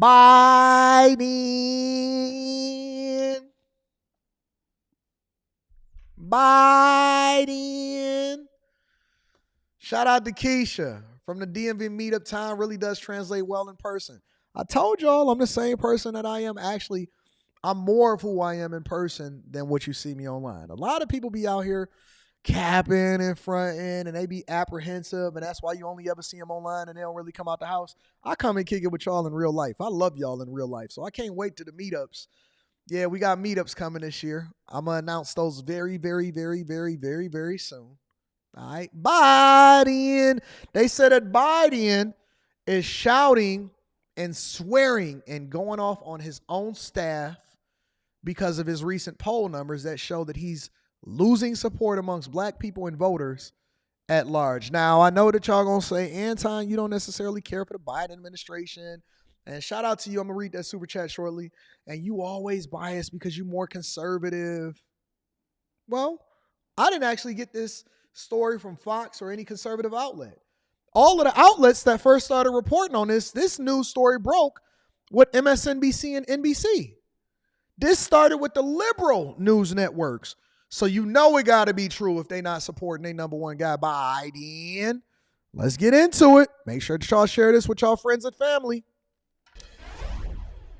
Biden. Shout out to Keisha from the DMV meetup time. Really does translate well in person. I told y'all I'm the same person that I am. Actually, I'm more of who I am in person than what you see me online. A lot of people be out here capping and fronting, and they be apprehensive, and that's why you only ever see them online and they don't really come out the house. I come and kick it with y'all in real life. I love y'all in real life, so I can't wait to the meetups. Yeah, we got meetups coming this year. I'm going to announce those very, very, very, very, very, very soon. All right. Biden. They said that Biden is shouting and swearing and going off on his own staff because of his recent poll numbers that show that he's losing support amongst black people and voters at large. Now, I know that y'all going to say, Anton, you don't necessarily care for the Biden administration. And shout out to you. I'm going to read that super chat shortly. And you always biased because you're more conservative. Well, I didn't actually get this story from Fox or any conservative outlet. All of the outlets that first started reporting on this news story broke with MSNBC and NBC. This started with the liberal news networks. So you know it got to be true if they not supporting their number one guy, Biden. Let's get into it. Make sure that y'all share this with y'all friends and family.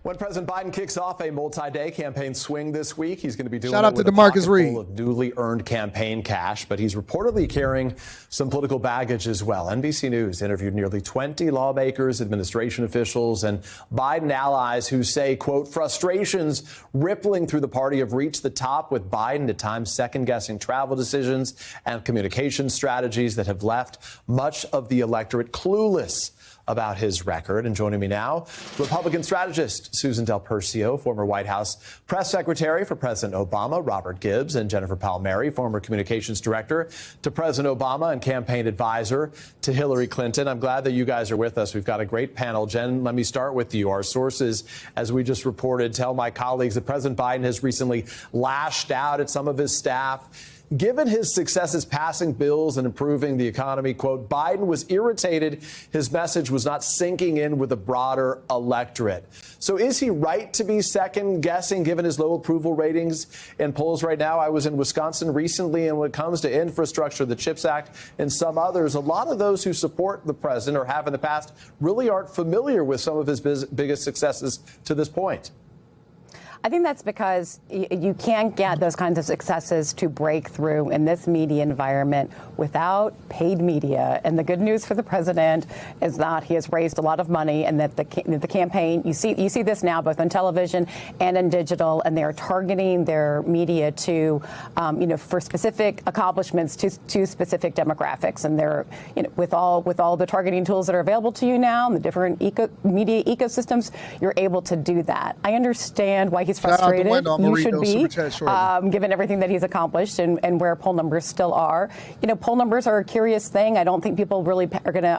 When President Biden kicks off a multi-day campaign swing this week, he's going to be doing Shout out to DeMarcus Reed. Full of newly earned campaign cash, but he's reportedly carrying some political baggage as well. NBC News interviewed nearly 20 lawmakers, administration officials, and Biden allies who say, quote, frustrations rippling through the party have reached the top, with Biden at times second-guessing travel decisions and communication strategies that have left much of the electorate clueless about his record. And joining me now, Republican strategist Susan Del Percio, former White House press secretary for President Obama, Robert Gibbs, and Jennifer Palmieri, former communications director to President Obama and campaign advisor to Hillary Clinton. I'm glad that you guys are with us. We've got a great panel. Jen, let me start with you. Our sources, as we just reported, tell my colleagues that President Biden has recently lashed out at some of his staff. Given his successes passing bills and improving the economy, quote, Biden was irritated his message was not sinking in with the broader electorate. So is he right to be second guessing given his low approval ratings in polls right now? I was in Wisconsin recently, and when it comes to infrastructure, the CHIPS Act, and some others, a lot of those who support the president or have in the past really aren't familiar with some of his biggest successes to this point. I think that's because you can't get those kinds of successes to break through in this media environment without paid media. And the good news for the president is that he has raised a lot of money, and that the campaign, you see this now both on television and in digital, and they are targeting their media to, for specific accomplishments to specific demographics. And they're, with all the targeting tools that are available to you now and the different media ecosystems, you're able to do that. I understand why he's frustrated. You should be, given everything that he's accomplished and where poll numbers still are. Poll numbers are a curious thing. I don't think people really are going to,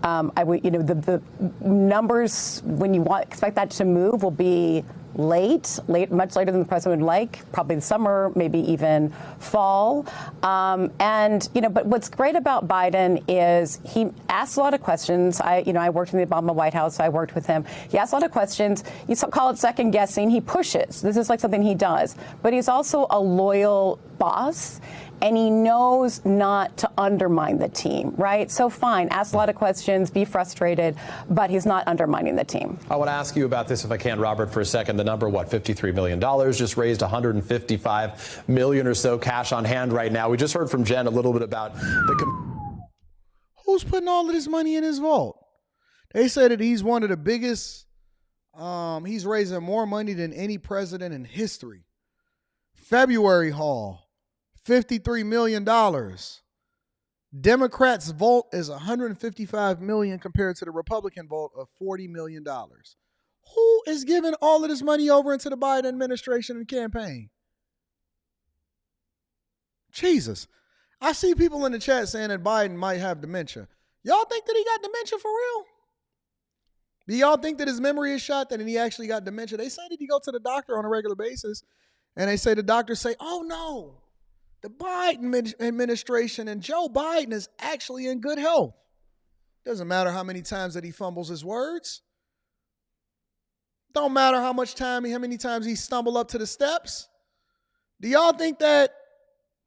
the numbers, when you expect that to move, will be late, much later than the president would like, probably the summer, maybe even fall. But what's great about Biden is he asks a lot of questions. I worked in the Obama White House, so I worked with him. He asks a lot of questions. You call it second guessing. He pushes. This is like something he does. But he's also a loyal boss, and he knows not to undermine the team, right? So fine, ask a lot of questions, be frustrated, but he's not undermining the team. I want to ask you about this, if I can, Robert, for a second. The number, $53 million, just raised $155 million or so cash on hand right now. We just heard from Jen a little bit about who's putting all of this money in his vault. They say that he's one of the biggest, he's raising more money than any president in history. February haul, $53 million. Democrats' vote is $155 million compared to the Republican vote of $40 million. Who is giving all of this money over into the Biden administration and campaign? Jesus. I see people in the chat saying that Biden might have dementia. Y'all think that he got dementia for real? Do y'all think that his memory is shot, that he actually got dementia? They say that he go to the doctor on a regular basis, and they say the doctors say, oh no, the Biden administration and Joe Biden is actually in good health. Doesn't matter how many times that he fumbles his words. Don't matter how many times he stumbled up to the steps. Do y'all think that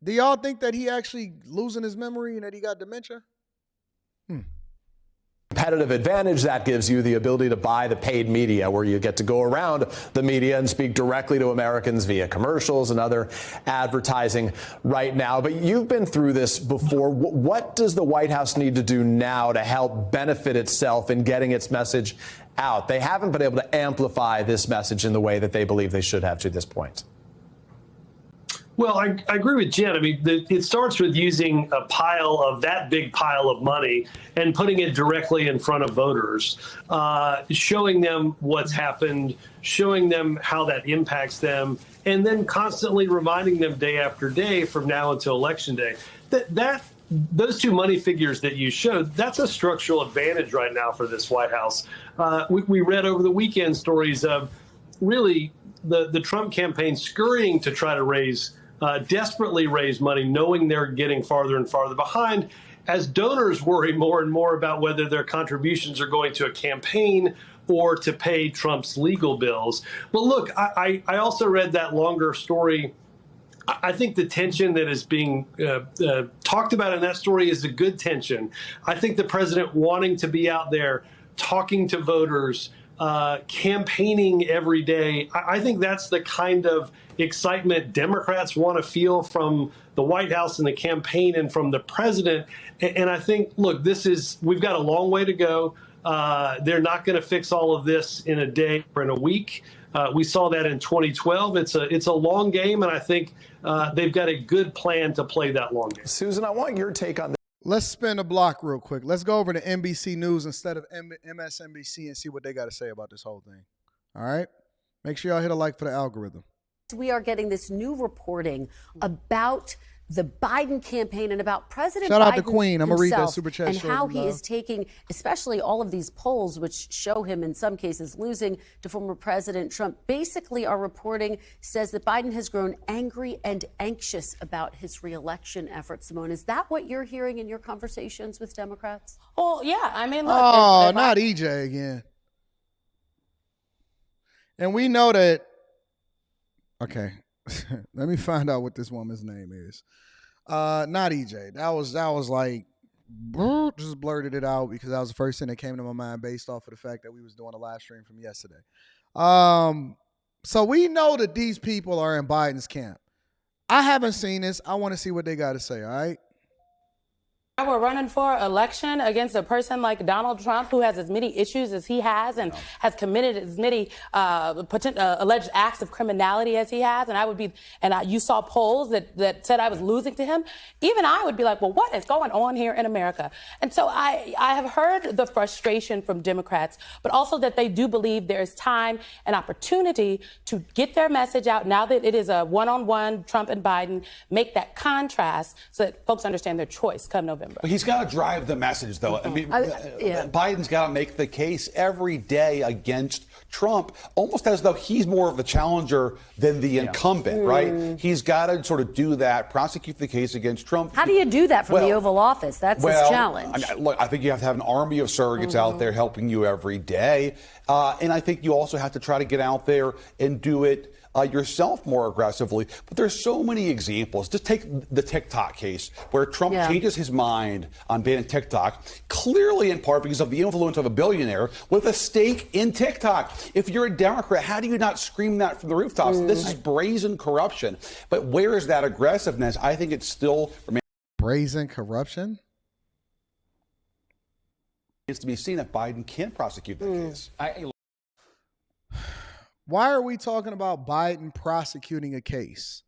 he actually losing his memory and that he got dementia? Competitive advantage that gives you the ability to buy the paid media, where you get to go around the media and speak directly to Americans via commercials and other advertising right now. But you've been through this before. What does the White House need to do now to help benefit itself in getting its message out? They haven't been able to amplify this message in the way that they believe they should have to this point. Well, I agree with Jen. I mean, it starts with using that big pile of money and putting it directly in front of voters, showing them what's happened, showing them how that impacts them, and then constantly reminding them day after day from now until Election Day. Those two money figures that you showed, that's a structural advantage right now for this White House. We read over the weekend stories of really the Trump campaign scurrying to try to desperately raise money, knowing they're getting farther and farther behind, as donors worry more and more about whether their contributions are going to a campaign or to pay Trump's legal bills. But look, I also read that longer story. I think the tension that is being talked about in that story is a good tension. I think the president wanting to be out there talking to voters, campaigning every day, I think that's the kind of excitement Democrats want to feel from the White House and the campaign and from the president. And I think, look, we've got a long way to go. They're not going to fix all of this in a day or in a week. We saw that in 2012. It's a long game, and I think they've got a good plan to play that long game. Susan, I want your take on this. Let's spin a block real quick. Let's go over to NBC News instead of MSNBC and see what they got to say about this whole thing. All right? Make sure y'all hit a like for the algorithm. We are getting this new reporting about the Biden campaign and about President Shout out Biden to Queen. I'm going to read that himself super chat. and how he is taking, especially all of these polls, which show him in some cases losing to former President Trump. Basically, our reporting says that Biden has grown angry and anxious about his reelection efforts. Simone, is that what you're hearing in your conversations with Democrats? Well, yeah. I mean, look. Not EJ again. And we know that. Okay. Let me find out what this woman's name is. Not EJ. That was like, just blurted it out because that was the first thing that came to my mind based off of the fact that we was doing a live stream from yesterday. So we know that these people are in Biden's camp. I haven't seen this. I want to see what they got to say, all right? We're running for election against a person like Donald Trump, who has as many issues as he has and has committed as many alleged acts of criminality as he has. And you saw polls that said I was losing to him. Even I would be like, well, what is going on here in America? And so I have heard the frustration from Democrats, but also that they do believe there is time and opportunity to get their message out now that it is a one-on-one Trump and Biden, make that contrast so that folks understand their choice come November. He's got to drive the message, though. I mean, Biden's got to make the case every day against Trump, almost as though he's more of the challenger than the incumbent, right? He's got to sort of do that, prosecute the case against Trump. How do you do that from the Oval Office? That's his challenge. I think you have to have an army of surrogates out there helping you every day. And I think you also have to try to get out there and do it yourself more aggressively. But there's so many examples. Just take the TikTok case where Trump changes his mind on banning TikTok, clearly in part because of the influence of a billionaire with a stake in TikTok. If you're a Democrat, how do you not scream that from the rooftops? This is brazen corruption. But where is that aggressiveness? I think it's still remains brazen corruption. It's to be seen if Biden can prosecute that case. Why are we talking about Biden prosecuting a case?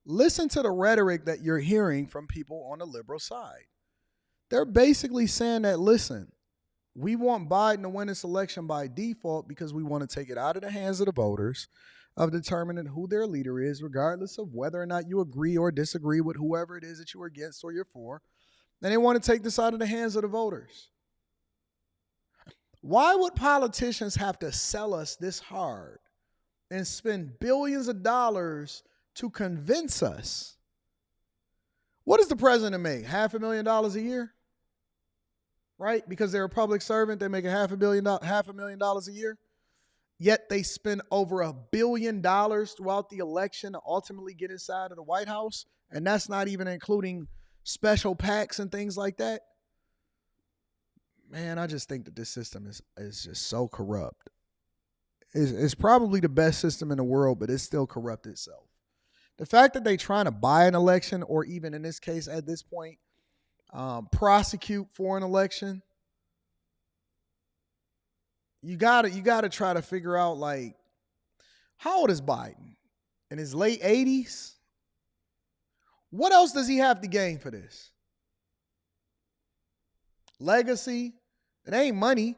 Listen to the rhetoric that you're hearing from people on the liberal side. They're basically saying that, listen, we want Biden to win this election by default because we want to take it out of the hands of the voters of determining who their leader is, regardless of whether or not you agree or disagree with whoever it is that you're against or you're for. And they want to take this out of the hands of the voters. Why would politicians have to sell us this hard and spend billions of dollars to convince us? What does the president make? $500,000 a year? Right? Because they're a public servant, they make $500,000 a year. yet they spend over $1 billion throughout the election to ultimately get inside of the White House, and that's not even including special PACs and things like that. Man, I just think that this system is just so corrupt. It's probably the best system in the world, but it's still corrupt itself. The fact that they're trying to buy an election, or even in this case at this point, prosecute for an election, you gotta try to figure out, like, how old is Biden? In his late 80s? What else does he have to gain for this? Legacy? It ain't money.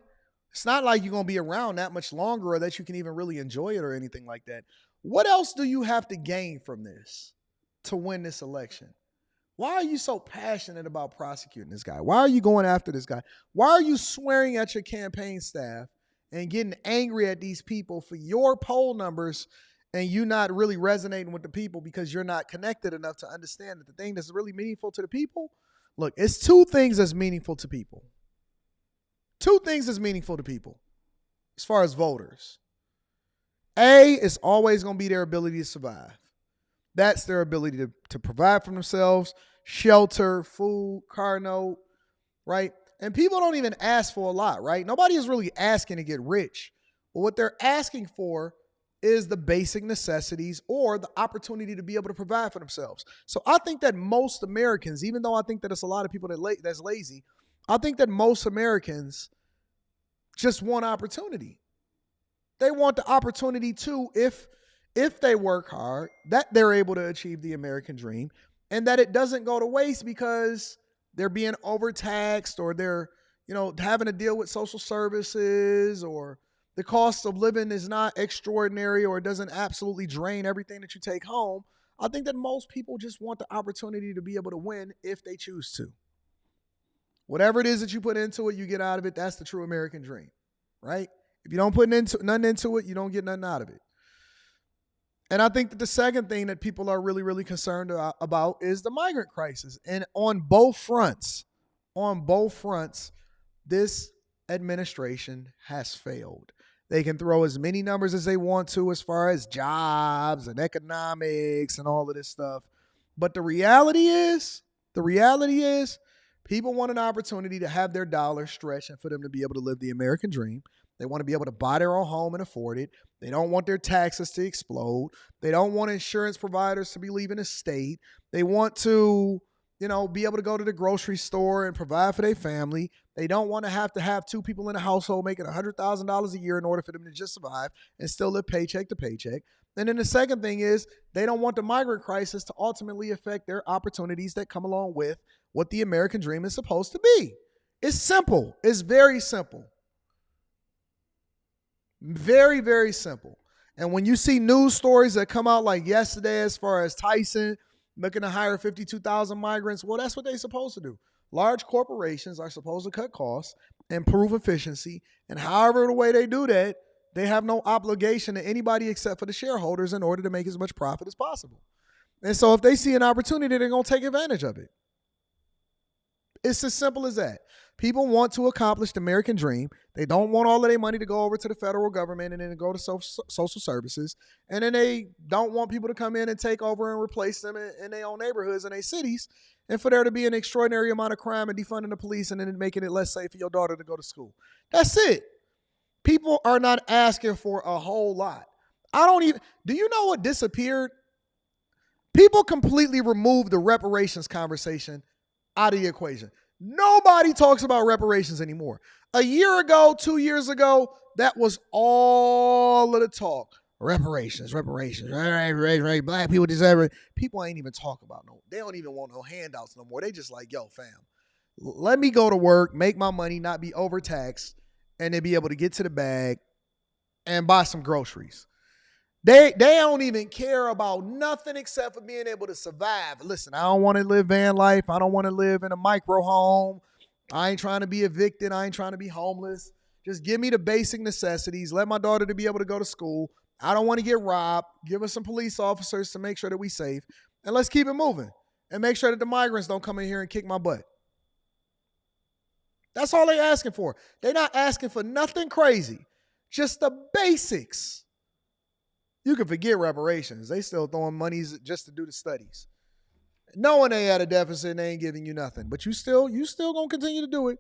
It's not like you're going to be around that much longer or that you can even really enjoy it or anything like that. What else do you have to gain from this to win this election? Why are you so passionate about prosecuting this guy? Why are you going after this guy? Why are you swearing at your campaign staff and getting angry at these people for your poll numbers, and you not really resonating with the people because you're not connected enough to understand that the thing that's really meaningful to the people? Look, it's two things that's meaningful to people. Two things that's meaningful to people as far as voters. A, is always going to be their ability to survive. That's their ability to provide for themselves, shelter, food, car note, right? And people don't even ask for a lot, right? Nobody is really asking to get rich. But what they're asking for is the basic necessities or the opportunity to be able to provide for themselves. So I think that most Americans, even though I think that it's a lot of people that's lazy, I think that most Americans just want opportunity. They want the opportunity to, if they work hard, that they're able to achieve the American dream, and that it doesn't go to waste because they're being overtaxed, or they're, having to deal with social services, or the cost of living is not extraordinary, or it doesn't absolutely drain everything that you take home. I think that most people just want the opportunity to be able to win if they choose to. Whatever it is that you put into it, you get out of it. That's the true American dream, right? If you don't put nothing into it, you don't get nothing out of it. And I think that the second thing that people are really, really concerned about is the migrant crisis. And on both fronts, this administration has failed. They can throw as many numbers as they want to as far as jobs and economics and all of this stuff. But the reality is, people want an opportunity to have their dollars stretched and for them to be able to live the American dream. They want to be able to buy their own home and afford it. They don't want their taxes to explode. They don't want insurance providers to be leaving the state. They want to, be able to go to the grocery store and provide for their family. They don't want to have two people in a household making $100,000 a year in order for them to just survive and still live paycheck to paycheck. And then the second thing is they don't want the migrant crisis to ultimately affect their opportunities that come along with what the American dream is supposed to be. It's simple. It's very simple. Very, very simple. And when you see news stories that come out like yesterday as far as Tyson looking to hire 52,000 migrants, well, that's what they're supposed to do. Large corporations are supposed to cut costs, improve efficiency, and however the way they do that, they have no obligation to anybody except for the shareholders in order to make as much profit as possible. And so if they see an opportunity, they're going to take advantage of it. It's as simple as that. People want to accomplish the American dream. They don't want all of their money to go over to the federal government and then go to social services. And then they don't want people to come in and take over and replace them in their own neighborhoods and their cities. And for there to be an extraordinary amount of crime and defunding the police and then making it less safe for your daughter to go to school. That's it. People are not asking for a whole lot. Do you know what disappeared? People completely removed the reparations conversation out of the equation. Nobody talks about reparations anymore. A year ago, 2 years ago, that was all of the talk. Reparations. Black people deserve it. People ain't even talk about they don't even want no handouts no more. They just like, yo, fam, let me go to work, make my money, not be overtaxed, and then be able to get to the bag and buy some groceries. They don't even care about nothing except for being able to survive. Listen, I don't want to live van life. I don't want to live in a micro home. I ain't trying to be evicted. I ain't trying to be homeless. Just give me the basic necessities. Let my daughter to be able to go to school. I don't want to get robbed. Give us some police officers to make sure that we safe. And let's keep it moving. And make sure that the migrants don't come in here and kick my butt. That's all they're asking for. They're not asking for nothing crazy. just the basics, you can forget reparations. They still throwing monies just to do the studies. Knowing they had a deficit and they ain't giving you nothing. But you still gonna continue to do it